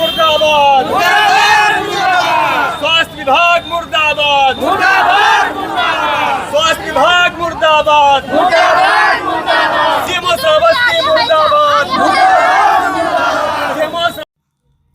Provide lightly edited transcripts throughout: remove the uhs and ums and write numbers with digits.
मुर्दाबाद, स्वास्थ्य विभाग मुर्दाबाद, स्वास्थ्य विभाग मुर्दाबाद, सीएमओ श्रावस्ती मुर्दाबाद।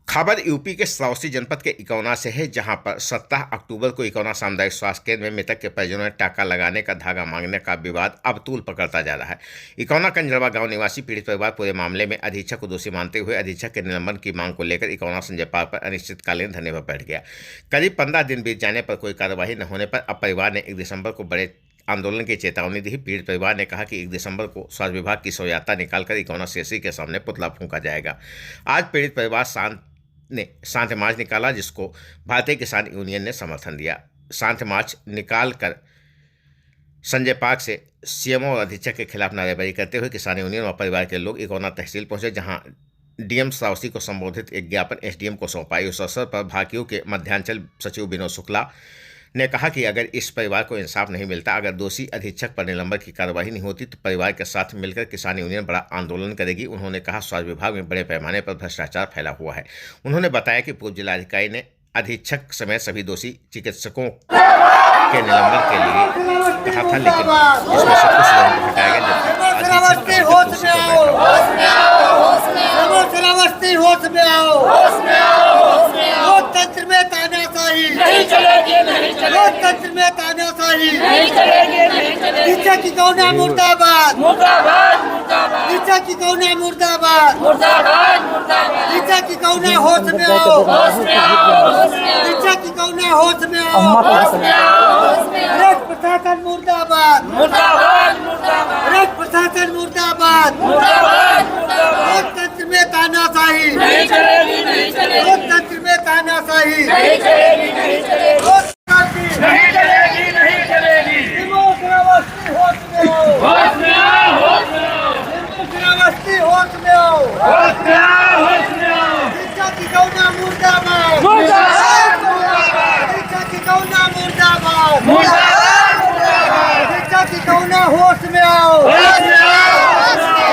खबर यूपी के श्रावस्ती जनपद के इकौना से है, जहां पर 17 अक्टूबर को इकौना सामुदायिक स्वास्थ्य केंद्र में मृतक के परिजनों ने टाका लगाने का धागा मांगने का विवाद अब तूल पकड़ता जा रहा है। इकौना कंजरवा गांव निवासी पीड़ित परिवार पूरे मामले में अधीक्षक को दोषी मानते हुए अधीक्षक के निलंबन की मांग को लेकर इकौना संजय पार्क पर अनिश्चितकालीन धरने पर बैठ गया। करीब 15 दिन बीत जाने पर कोई कार्रवाई न होने पर अब परिवार ने 1 दिसंबर को बड़े आंदोलन की चेतावनी दी। पीड़ित परिवार ने कहा कि 1 दिसंबर को स्वास्थ्य विभाग की शोभायात्रा निकालकर इकौना सीएससी के सामने पुतला फूंका जाएगा। आज पीड़ित परिवार शांत मार्च निकाला, जिसको भारतीय किसान यूनियन ने समर्थन दिया। शांत मार्च निकालकर संजय पार्क से सीएमओ और अधीक्षक के खिलाफ नारेबाजी करते हुए किसान यूनियन और परिवार के लोग इकौना तहसील पहुंचे, जहां डीएम श्रावस्ती को संबोधित एक ज्ञापन एसडीएम को सौंपा। इस अवसर पर भाकियों के मध्यांचल सचिव विनोद शुक्ला ने कहा कि अगर इस परिवार को इंसाफ नहीं मिलता, अगर दोषी अधीक्षक पर निलंबन की कार्रवाई नहीं होती, तो परिवार के साथ मिलकर किसान यूनियन बड़ा आंदोलन करेगी। उन्होंने कहा स्वास्थ्य विभाग में बड़े पैमाने पर भ्रष्टाचार फैला हुआ है। उन्होंने बताया कि पूर्व जिलाधिकारी ने अधीक्षक समेत सभी दोषी चिकित्सकों के निलंबन के लिए कहा था, लेकिन इसमें से कुछ लोगों को हटाया गया, जबकि लोकतंत्र में तानाशाही नहीं चलेगी, लोकतंत्र में तानाशाही नहीं चलेगी, नहीं चलेगी। नीचा की कौना मुर्दाबाद, मुर्दाबाद, मुर्दाबाद। नीचा की कौना मुर्दाबाद, मुर्दाबाद, मुर्दाबाद। नीचा की कौना होश में आओ, होश में आओ, होश में आओ। नीचा की कौना होश में आओ, होश में आओ, होश में आओ। रेड प्रशासन मुर्दाबाद, मुर्दाबाद, मुर्दाबाद। रेड प्रशासन मुर्दाबाद, मुर्दाबाद, मुर्दाबाद। लोकतंत्र में तानाशाही नहीं चलेगी, नहीं चलेगी। लोकतंत्र में तानाशाही नहीं चलेगी, नहीं चलेगी। नहीं चलेगी, नहीं चलेगी। श्रावस्ती होश में आओ, होश में आओ, होश में आओ। श्रावस्ती होश में आओ, होश में आओ, होश में आओ। नीचा की कौना मुर्दाबाद, मुर्दाबाद, मुर्दाबाद। नीचा की कौना मुर्दाबाद, मुर्दाबाद, मुर्दाबाद। नीचा की कौना होश में आओ, होश में आओ।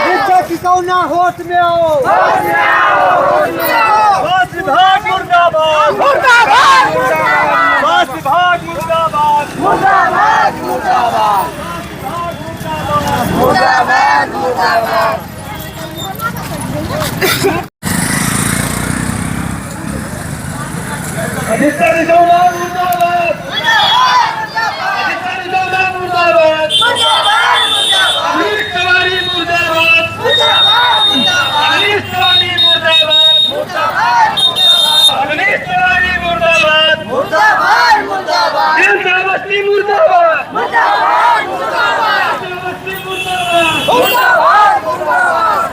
नीचा की कौना होश में आओ, होश में आओ, होश में आओ। स्वास्थ्य विभाग मुर्दाबाद, मुर्दाबाद, मुर्दाबाद। स्वास्थ्य विभाग मुर्दाबाद, मुर्दाबाद, मुर्दाबाद। मुर्दाबाद, मुर्दाबाद। अधिकारी गौड़ा मुर्दाबाद, अधिकारी गौड़ा मुर्दाबाद, अनिल तिवारी मुर्दाबाद, अनिल तिवारी मुर्दाबाद, अनिल तिवारी मुर्दाबाद, मुर्दाबाद, मुर्दाबाद। श्रावस्ती मुर्दाबाद, मुर्दाबाद, मुर्दाबाद। श्रावस्ती मुर्दाबाद, मुर्दाबाद, मुर्दाबाद।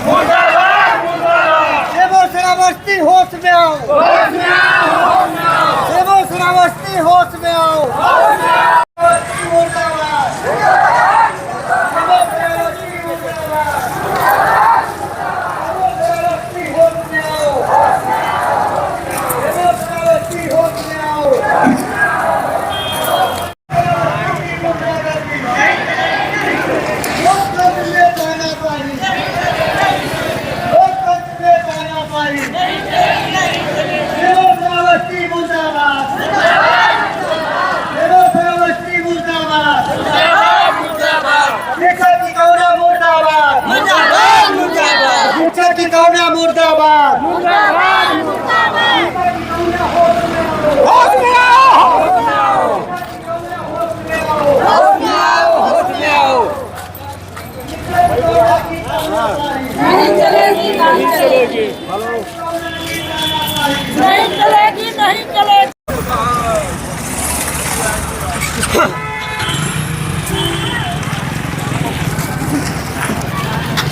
मुर्दाबाद, मुर्दाबाद। सेवो श्रावस्ती होश में आओ, होश में आओ, होश में आओ। सेवो श्रावस्ती होश में आओ, होश में आओ। मुर्दाबाद, मुर्दाबाद। सेवो श्रावस्ती मुर्दाबाद, मुर्दाबाद। सेवो श्रावस्ती होश में आओ, होश में आओ। सेवो श्रावस्ती होश में आओ, होश में आओ। लोकतंत्र में तानाशाही, लोकतंत्र में तानाशाही। सेवो श्रावस्ती मुर्दाबाद, सेवो श्रावस्ती मुर्दाबाद, नीचा की कौना मुर्दाबाद, मुर्दाबाद, मुर्दाबाद। नीचा की कौना मुर्दाबाद, मुर्दाबाद, मुर्दाबाद। होश में आओ, होश में आओ, होश में आओ, होश में आओ। नहीं चलेगी, नहीं चलेगी, नहीं चलेगी, नहीं चलेगी।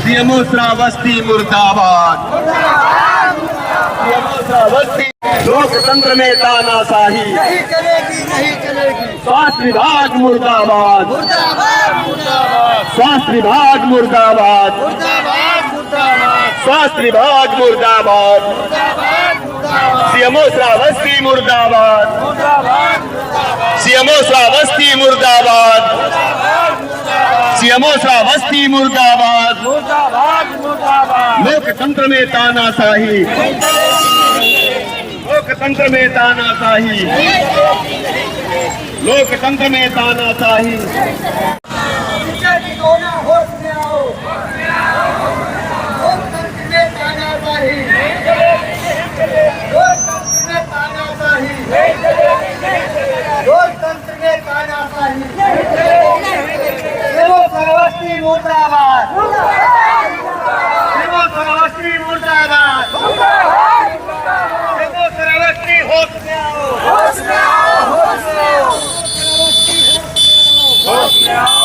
सीएमओ श्रावस्ती मुर्दाबाद, सीएमओ श्रावस्ती। लोकतंत्र में तानाशाही नहीं चलेगी, नहीं चलेगी। स्वास्थ्य विभाग मुर्दाबाद, मुर्दाबाद, मुर्दाबाद। स्वास्थ्य विभाग मुर्दाबाद, मुर्दाबाद, मुर्दाबाद। स्वास्थ्य विभाग मुर्दाबाद, मुर्दाबाद, मुर्दाबाद। सीएमओ श्रावस्ती मुर्दाबाद, मुर्दाबाद, मुर्दाबाद। सीएमओ श्रावस्ती मुर्दाबाद, सीएमओ श्रावस्ती मुर्दाबाद। मुर्दाबाद, मुर्दाबाद। लोकतंत्र में तानाशाही लोकतंत्र में तानाशाही, लोकतंत्र में तानाशाही। टीचर की कौना होश में आओ, लोकतंत्र में तानाशाही, लोकतंत्र में तानाशाही, लोकतंत्र में तानाशाही। देखो श्रावस्ती मुर्दाबाद, देखो श्रावस्ती मुर्दाबाद, देखो श्रावस्ती होश में आओ, होश में आओ, होश में आओ, होश में आओ।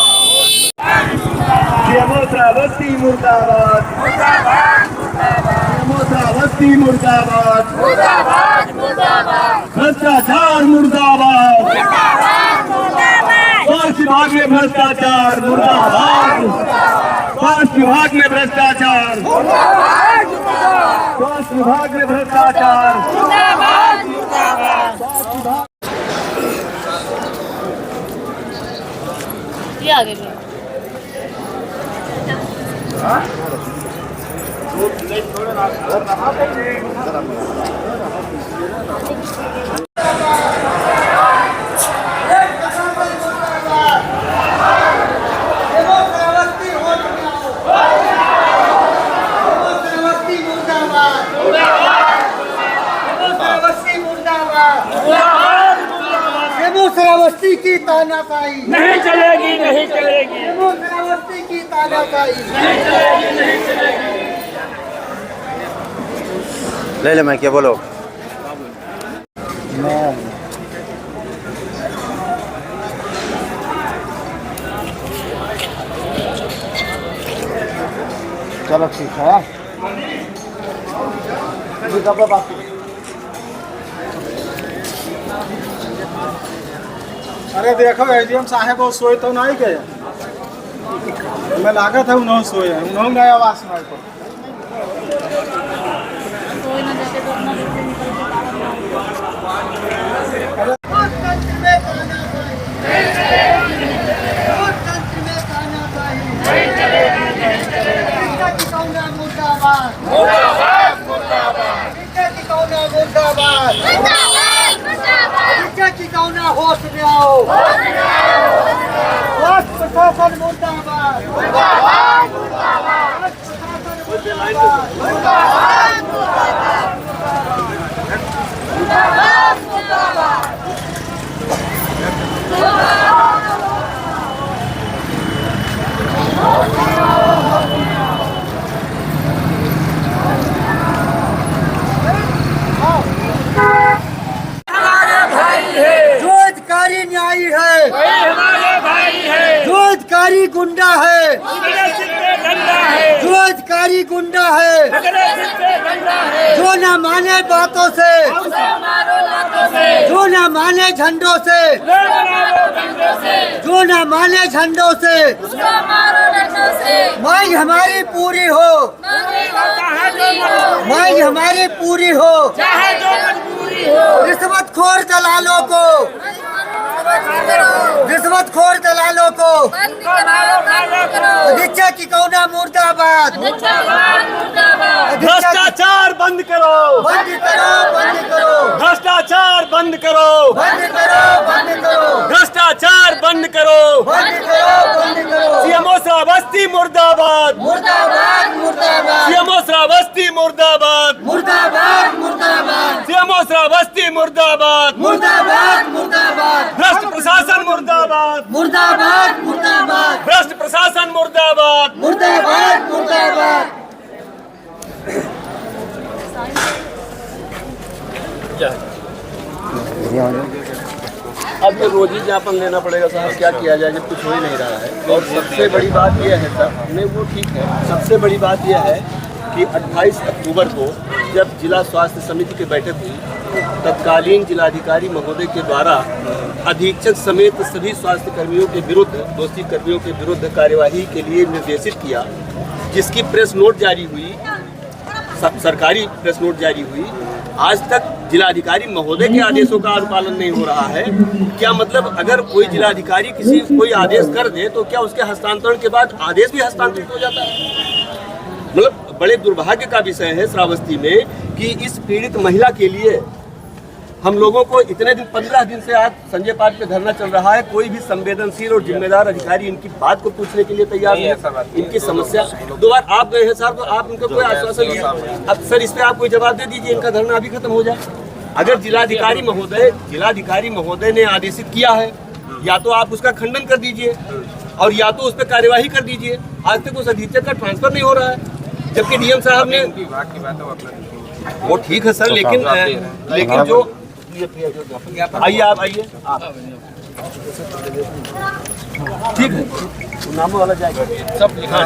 श्रावस्ती मुर्दाबाद, श्रावस्ती मुर्दाबाद, भ्रष्टाचार मुर्दाबाद, स्वास्थ्य विभाग में भ्रष्टाचार मुर्दाबाद, स्वास्थ्य विभाग में भ्रष्टाचार, स्वास्थ्य विभाग में भ्रष्टाचार। ये आगे भी श्रावस्ती की तानाशाही नहीं चलेगी, नहीं चलेगी, श्रावस्ती की तानाशाही। ले मैं क्या बोलो। चलो ठीक है। अरे देखो एडीएम साहब वो सोए तो नहीं गए, मैं लागत है उन्होंने सोए हैं, उन्होंने गए आवाज सुनाई पर। कोई ना जाके तो अपना लेके निकल लोकतंत्र में तानाशाही, लोकतंत्र में तानाशाही, टीचर की कौना मुर्दाबाद, टीचर की कौना मुर्दाबाद, टीचर की कौना होश में आओ, स्वास्थ्य प्रशासन मुर्दाबाद, स्वास्थ्य प्रशासन मुर्दाबाद। जो अधिकारी न्यायी है, जो अधिकारी गुंडा है, जो अधिकारी गुंडा है, जो न माने बातों से, जो न माने झंडों से, जो न माने झंडों से, मांग हमारी पूरी हो, मांग हमारी पूरी हो। रिश्वतखोर दलालों को, रिश्वतखोर दलालों को अधीक्षक की कौना मुर्दाबाद, भ्रष्टाचार बंद करो, बंद करो, बंद करो, भ्रष्टाचार बंद करो, बंद करो, बंद करो, भ्रष्टाचार बंद करो। बंद करो, बंद करो। सीएमओ श्रावस्ती मुर्दाबाद, मुर्दाबाद, मुर्दाबाद, सीएमओ श्रावस्ती मुर्दाबाद, मुर्दाबाद, मुर्दाबाद, सीएमओ श्रावस्ती मुर्दाबाद, मुर्दाबाद, मुर्दाबाद, भ्रष्ट प्रशासन मुर्दाबाद, मुर्दाबाद, मुर्दाबाद, भ्रष्ट प्रशासन मुर्दाबाद। मुर्दाबाद, मुर्दाबाद। अब ये रोजी ज्ञापन लेना पड़ेगा साहब, क्या किया जाए जब कुछ हो ही नहीं रहा है। और सबसे बड़ी बात यह है सर, नहीं वो ठीक है, सबसे बड़ी बात यह है कि 28 अक्टूबर को जब जिला स्वास्थ्य समिति की बैठक हुई, तत्कालीन जिलाधिकारी महोदय के द्वारा अधीक्षक समेत सभी स्वास्थ्य कर्मियों के विरुद्ध, दोषी कर्मियों के विरुद्ध कार्यवाही के लिए निर्देशित किया, जिसकी प्रेस नोट जारी हुई, सरकारी प्रेस नोट जारी हुई। आज तक जिलाधिकारी महोदय के आदेशों का अनुपालन नहीं हो रहा है। क्या मतलब, अगर कोई जिलाधिकारी कोई आदेश कर दे तो क्या उसके हस्तांतरण के बाद आदेश भी हस्तांतरित हो जाता है? मतलब बड़े दुर्भाग्य का विषय है श्रावस्ती में कि इस पीड़ित महिला के लिए हम लोगों को इतने दिन 15 दिन से आज संजय पार्क पे धरना चल रहा है, कोई भी संवेदनशील और जिम्मेदार अधिकारी इनकी बात को पूछने के लिए तैयार नहीं है। इनकी समस्या 2 बार आप गए हैं सर, तो आप उनको कोई आश्वासन दिया? अब सर इस पे आप कोई जवाब दे दीजिए, इनका धरना अभी खत्म हो जाए। अगर जिलाधिकारी महोदय ने आदेशित किया है, या तो आप उसका खंडन कर दीजिए और या तो उस पर कार्यवाही कर दीजिए। आज तक उस अधीक्षक का ट्रांसफर नहीं हो रहा है, जबकि डीएम साहब ने वो ठीक है सर, लेकिन जो आइए आप आइए ठीक है, नाम वाला जाएगा सब लिखा।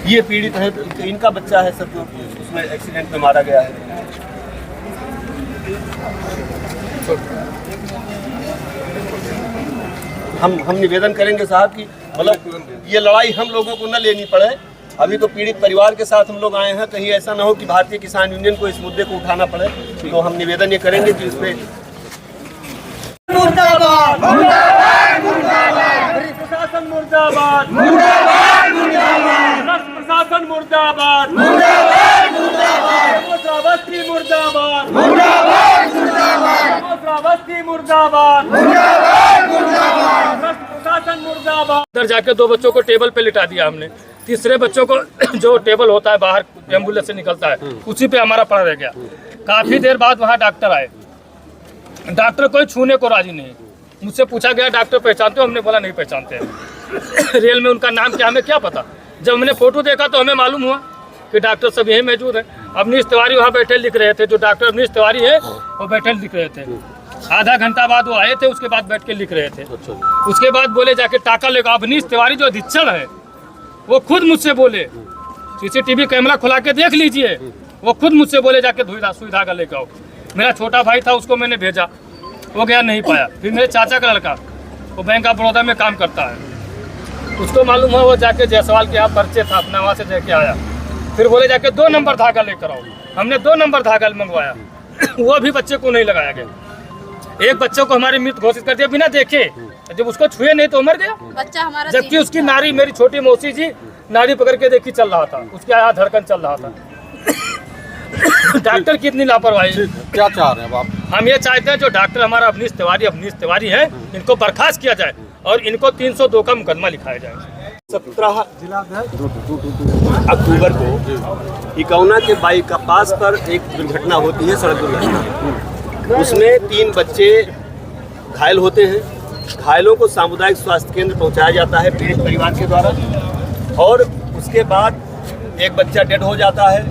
ये पीड़ित है, इनका बच्चा है सर, जो उसमें एक्सीडेंट में मारा गया है। हम निवेदन करेंगे साहब कि मतलब ये लड़ाई हम लोगों को न लेनी पड़े। अभी तो पीड़ित परिवार के साथ हम लोग आए हैं, कहीं ऐसा ना हो कि भारतीय किसान यूनियन को इस मुद्दे को उठाना पड़े। तो हम निवेदन ये करेंगे कि इसमें मुर्दाबाद प्रशासन मुर्दाबाद, प्रशासन मुर्दाबाद, श्रावस्ती मुर्दाबाद, श्रावस्ती मुर्दाबाद, प्रशासन मुर्दाबाद। अंदर जाके 2 बच्चों को टेबल पे लिटा दिया हमने। तीसरे बच्चों को जो टेबल होता है बाहर एम्बुलेंस से निकलता है, उसी पे हमारा पड़ा रह गया। काफी देर बाद वहाँ डॉक्टर आए, डॉक्टर कोई छूने को राजी नहीं। मुझसे पूछा गया डॉक्टर पहचानते हो? हमने बोला नहीं पहचानते हैं। रेल में उनका नाम क्या, हमें क्या पता। जब हमने फोटो देखा तो हमें मालूम हुआ कि डॉक्टर सब यही मौजूद है। अवनीश तिवारी वहाँ बैठे लिख रहे थे, जो डॉक्टर अवनीश तिवारी है वो बैठे लिख रहे थे। आधा घंटा बाद वो आए थे, उसके बाद बैठ के लिख रहे थे। उसके बाद बोले जाके टाका लेगा। अवनीश तिवारी जो अधीक्षक है वो खुद मुझसे बोले, सीसीटीवी कैमरा खुला के देख लीजिए, वो खुद मुझसे बोले जाके सुई धागा लेकर आओ। मेरा छोटा भाई था, उसको मैंने भेजा, वो गया, नहीं पाया। फिर मेरे चाचा का लड़का, वो बैंक ऑफ बड़ौदा में काम करता है, उसको मालूम हुआ, वो जाके जायसवाल के यहाँ पर्चे था अपना, वहाँ से जाके आया। फिर बोले जाके 2 नंबर धागा लेकर आओ। हमने 2 नंबर धागा मंगवाया, वो भी बच्चे को नहीं लगाया गया। एक बच्चे को हमारे मृत घोषित कर दिया बिना देखे, जब उसको छुए नहीं तो मर गया बच्चा हमारा। जबकि उसकी नारी, मेरी छोटी मौसी जी नारी पकड़ के देखी चल रहा था, उसके यहाँ धड़कन चल रहा था। डॉक्टर की इतनी लापरवाही। क्या चाह रहे हैं आप? हम ये चाहते हैं जो डॉक्टर हमारा अवनीश तिवारी है, इनको बर्खास्त किया जाए और इनको 302 का मुकदमा लिखाया जाए। 17 अक्टूबर को इकौना के बाईपास पर एक दुर्घटना होती है, सड़क दुर्घटना। उसमें 3 बच्चे घायल होते हैं। घायलों को सामुदायिक स्वास्थ्य केंद्र पहुंचाया जाता है पीड़ित परिवार के द्वारा, और उसके बाद एक बच्चा डेड हो जाता है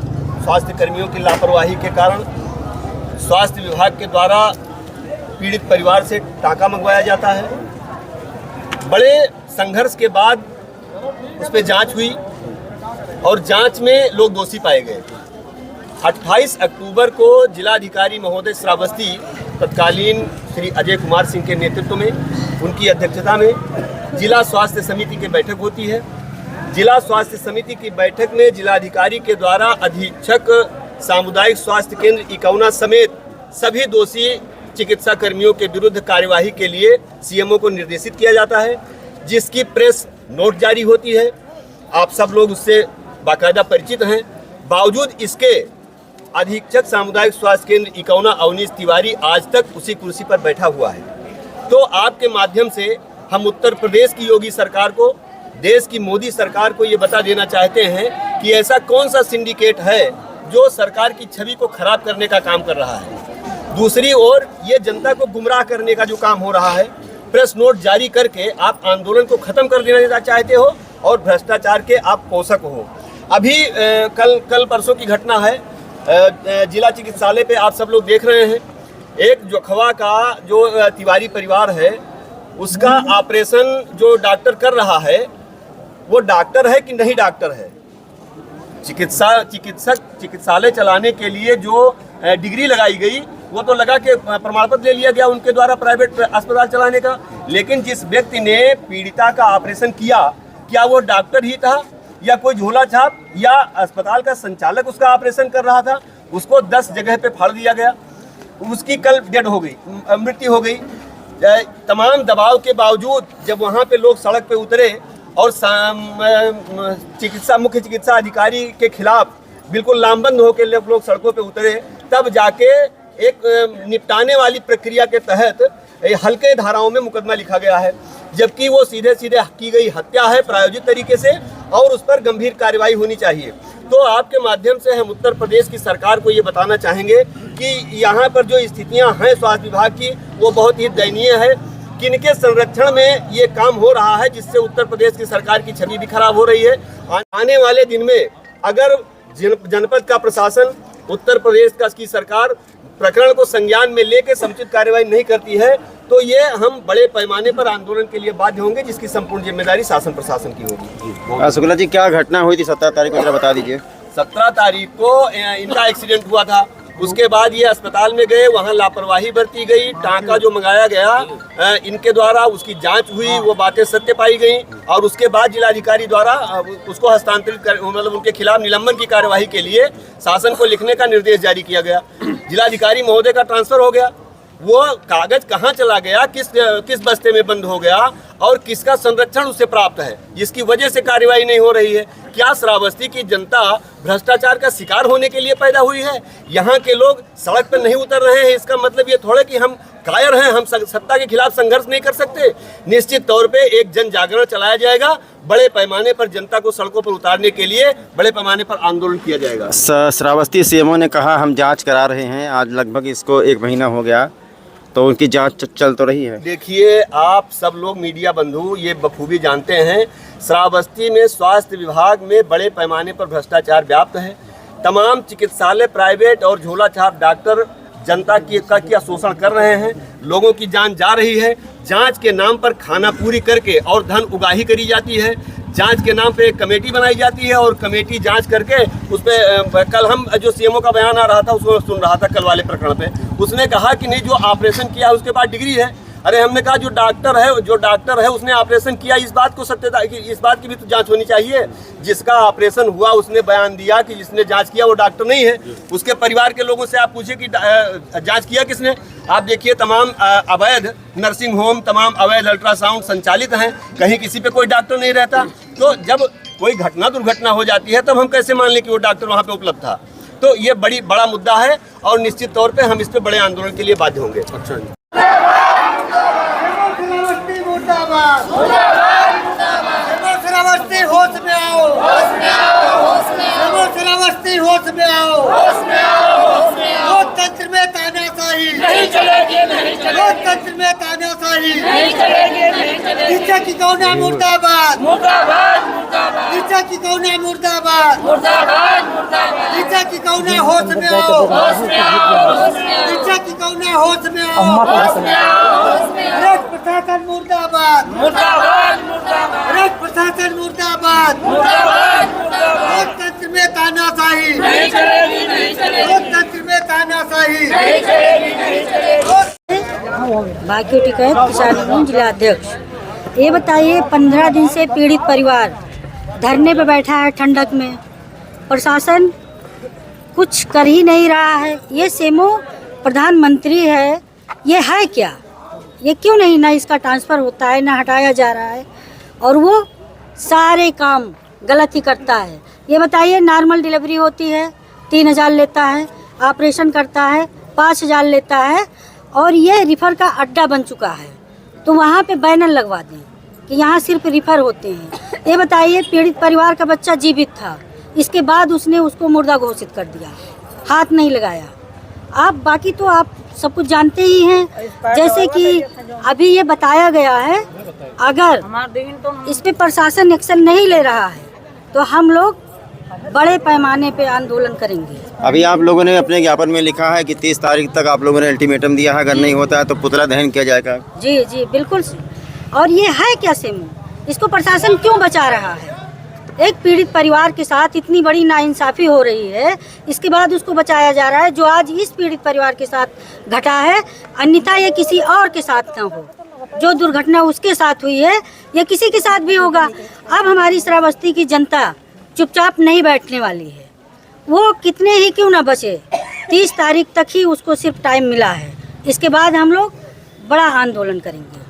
स्वास्थ्य कर्मियों की लापरवाही के कारण। स्वास्थ्य विभाग के द्वारा पीड़ित परिवार से टाका मंगवाया जाता है। बड़े संघर्ष के बाद उस पर जांच हुई और जांच में लोग दोषी पाए गए। 28 अक्टूबर को जिलाधिकारी महोदय श्रावस्ती तत्कालीन श्री अजय कुमार सिंह के नेतृत्व में, उनकी अध्यक्षता में जिला स्वास्थ्य समिति की बैठक होती है। जिला स्वास्थ्य समिति की बैठक में जिलाधिकारी के द्वारा अधीक्षक सामुदायिक स्वास्थ्य केंद्र इकौना समेत सभी दोषी चिकित्सा कर्मियों के विरुद्ध कार्यवाही के लिए सीएमओ को निर्देशित किया जाता है, जिसकी प्रेस नोट जारी होती है। आप सब लोग उससे बाकायदा परिचित हैं। बावजूद इसके अधीक्षक सामुदायिक स्वास्थ्य केंद्र इकौना अवनीश तिवारी आज तक उसी कुर्सी पर बैठा हुआ है। तो आपके माध्यम से हम उत्तर प्रदेश की योगी सरकार को, देश की मोदी सरकार को ये बता देना चाहते हैं कि ऐसा कौन सा सिंडिकेट है जो सरकार की छवि को खराब करने का काम कर रहा है। दूसरी ओर ये जनता को गुमराह करने का जो काम हो रहा है, प्रेस नोट जारी करके आप आंदोलन को खत्म कर देना चाहते हो और भ्रष्टाचार के आप पोषक हो। अभी कल परसों की घटना है, जिला चिकित्सालय पे आप सब लोग देख रहे हैं, एक जोखवा का जो तिवारी परिवार है उसका ऑपरेशन जो डॉक्टर कर रहा है, वो डॉक्टर है कि नहीं डॉक्टर है? चिकित्सालय चलाने के लिए जो डिग्री लगाई गई वो तो लगा के प्रमाण पत्र ले लिया गया उनके द्वारा प्राइवेट अस्पताल चलाने का। लेकिन जिस व्यक्ति ने पीड़िता का ऑपरेशन किया, क्या वो डॉक्टर ही था या कोई झोला छाप या अस्पताल का संचालक उसका ऑपरेशन कर रहा था? उसको 10 जगह पे फाड़ दिया गया, उसकी कल डेड हो गई, मृत्यु हो गई। तमाम दबाव के बावजूद जब वहाँ पे लोग सड़क पे उतरे और मुख्य चिकित्सा अधिकारी के खिलाफ बिल्कुल लामबंद होकर लोग सड़कों पे उतरे, तब जाके एक निपटाने वाली प्रक्रिया के तहत हल्के धाराओं में मुकदमा लिखा गया है, जबकि वो सीधे सीधे की गई हत्या है प्रायोजित तरीके से और उस पर गंभीर कार्रवाई होनी चाहिए। तो आपके माध्यम से हम उत्तर प्रदेश की सरकार को ये बताना चाहेंगे कि यहाँ पर जो स्थितियाँ हैं स्वास्थ्य विभाग की वो बहुत ही दयनीय है। किनके संरक्षण में ये काम हो रहा है जिससे उत्तर प्रदेश की सरकार की छवि भी खराब हो रही है। आने वाले दिन में अगर जनपद का प्रशासन, उत्तर प्रदेश की सरकार प्रकरण को संज्ञान में लेकर समुचित कार्रवाई नहीं करती है तो ये हम बड़े पैमाने पर आंदोलन के लिए बाध्य होंगे, जिसकी संपूर्ण जिम्मेदारी शासन प्रशासन की होगी। शुक्ला जी, क्या घटना हुई थी 17 तारीख को, जरा बता दीजिए। 17 तारीख को इनका एक्सीडेंट हुआ था। उसके बाद ये अस्पताल में गए, वहाँ लापरवाही बरती गई। टांका जो मंगाया गया इनके द्वारा, उसकी जांच हुई, वो बातें सत्य पाई गई और उसके बाद जिलाधिकारी द्वारा उसको हस्तांतरित कर, मतलब उनके खिलाफ निलंबन की कार्यवाही के लिए शासन को लिखने का निर्देश जारी किया गया। जिलाधिकारी महोदय का ट्रांसफर हो गया। वो कागज कहाँ चला गया, किस बस्ते में बंद हो गया और किसका संरक्षण उससे प्राप्त है, जिसकी वजह से कार्रवाई नहीं हो रही है। क्या श्रावस्ती की जनता भ्रष्टाचार का शिकार होने के लिए पैदा हुई है? यहाँ के लोग सड़क पर नहीं उतर रहे हैं, इसका मतलब ये थोड़ा कि हम कायर हैं, हम सत्ता के खिलाफ संघर्ष नहीं कर सकते। निश्चित तौर पे एक जन जागरण चलाया जाएगा, बड़े पैमाने पर जनता को सड़कों पर उतारने के लिए बड़े पैमाने पर आंदोलन किया जाएगा। श्रावस्ती सीएमओ ने कहा हम जांच करा रहे हैं, आज लगभग इसको 1 महीना हो गया, तो उनकी जांच चल तो रही है। देखिए, आप सब लोग मीडिया बंधु ये बखूबी जानते हैं, श्रावस्ती में स्वास्थ्य विभाग में बड़े पैमाने पर भ्रष्टाचार व्याप्त है। तमाम चिकित्सालय प्राइवेट और झोला छाप डॉक्टर जनता का शोषण कर रहे हैं। लोगों की जान जा रही है। जांच के नाम पर खाना पूरी करके और धन उगाही करी जाती है। जांच के नाम पे एक कमेटी बनाई जाती है और कमेटी जांच करके उस पर कल हम जो सीएमओ का बयान आ रहा था उसको सुन रहा था, कल वाले प्रकरण पे उसने कहा कि नहीं, जो ऑपरेशन किया उसके बाद डिग्री है। अरे हमने कहा जो डॉक्टर है उसने ऑपरेशन किया, इस बात को सत्यता, इस बात की भी तो जांच होनी चाहिए। जिसका ऑपरेशन हुआ उसने बयान दिया कि जिसने जांच किया वो डॉक्टर नहीं है। उसके परिवार के लोगों से आप पूछिए कि जांच किया किसने। आप देखिए, तमाम अवैध नर्सिंग होम, तमाम अवैध अल्ट्रासाउंड संचालित हैं, कहीं किसी पे कोई डॉक्टर नहीं रहता। तो जब कोई दुर्घटना हो जाती है तब हम कैसे मान लें कि वो डॉक्टर वहाँ पे उपलब्ध था। तो ये बड़ा मुद्दा है और निश्चित तौर पर हम इस पर बड़े आंदोलन के लिए बाध्य होंगे। अच्छा, श्रावस्ती होश में आओ, श्रावस्ती होश में आओ। लोकतंत्र में तानाशाही नहीं चलेगी, लोकतंत्र में तानाशाही नहीं चलेगी। नीचे की कौना मुर्दाबाद, नीचे की कौना मुर्दाबाद, नीचे की कौना होश में आओ, नीचे की कौना होश में आओ। प्रशासन मुर्दाबाद, प्रशासन मुर्दाबाद, लोकतंत्र में तानाशाही नहीं चलेगी, लोकतंत्र में तानाशाही नहीं चलेगी। भाग्य टिकैत किसान यूनियन जिला अध्यक्ष। ये बताइए, 15 दिन से पीड़ित परिवार धरने पे बैठा है ठंडक में, प्रशासन कुछ कर ही नहीं रहा है। ये सीएमओ प्रधानमंत्री है, ये है क्या? ये क्यों नहीं, ना इसका ट्रांसफ़र होता है ना हटाया जा रहा है और वो सारे काम गलत ही करता है। ये बताइए, नॉर्मल डिलीवरी होती है 3000 लेता है, ऑपरेशन करता है 5000 लेता है और ये रिफ़र का अड्डा बन चुका है। तो वहाँ पे बैनर लगवा दें कि यहाँ सिर्फ रिफ़र होते हैं। ये बताइए, पीड़ित परिवार का बच्चा जीवित था, इसके बाद उसने उसको मुर्दा घोषित कर दिया, हाथ नहीं लगाया। आप बाकी तो आप सब कुछ जानते ही हैं। जैसे कि अभी ये बताया गया है, अगर इस पे प्रशासन एक्शन नहीं ले रहा है तो हम लोग बड़े पैमाने पे आंदोलन करेंगे। अभी आप लोगों ने अपने ज्ञापन में लिखा है कि 30 तारीख तक आप लोगों ने अल्टीमेटम दिया है, अगर नहीं होता है तो पुतला दहन किया जाएगा। जी जी बिल्कुल। और ये है क्या सीएमओ? इसको प्रशासन क्यों बचा रहा है? एक पीड़ित परिवार के साथ इतनी बड़ी नाइंसाफ़ी हो रही है, इसके बाद उसको बचाया जा रहा है, जो आज इस पीड़ित परिवार के साथ घटा है। अन्यथा ये किसी और के साथ ना हो, जो दुर्घटना उसके साथ हुई है ये किसी के साथ भी होगा। अब हमारी श्रावस्ती की जनता चुपचाप नहीं बैठने वाली है, वो कितने ही क्यों ना बचे। 30 तारीख तक ही उसको सिर्फ टाइम मिला है, इसके बाद हम लोग बड़ा आंदोलन करेंगे।